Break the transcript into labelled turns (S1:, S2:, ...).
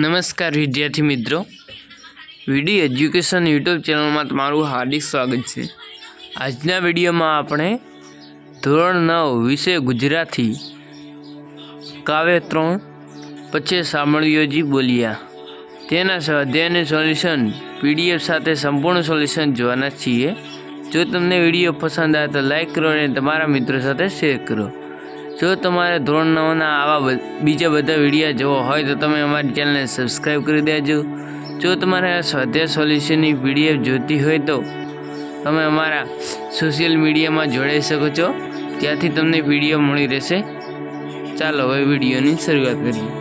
S1: નમસ્કાર વિદ્યાર્થી મિત્રો, વીડી એજ્યુકેશન યુટ્યુબ ચેનલમાં તમારું હાર્દિક સ્વાગત છે। આજના વિડીયોમાં આપણે ધોરણ 9 વિષય ગુજરાતી કાવ્ય 3 પછી સાંભળ્યોજી બોલ્યા તેના સ્વાધ્યાયનું સોલ્યુશન પીડીએફ સાથે સંપૂર્ણ સોલ્યુશન જોવાના છીએ। જો તમને વિડીયો પસંદ આવે તો લાઈક કરો અને તમારા મિત્રો સાથે શેર કરો। જો તમારે ધોરણ 9ના આવા બીજા બધા વિડીયો જોવા હોય તો તમે અમારી ચેનલને સબસ્ક્રાઈબ કરી દેજો। જો તમારે આ સ્વાધ્યાય સોલ્યુશનની પીડીએફ જોઈતી હોય તો તમે અમારા સોશિયલ મીડિયામાં જોડાઈ શકો છો, ત્યાંથી તમને પીડીએફ મળી રહેશે। ચાલો હવે વિડીયોની શરૂઆત કરીએ।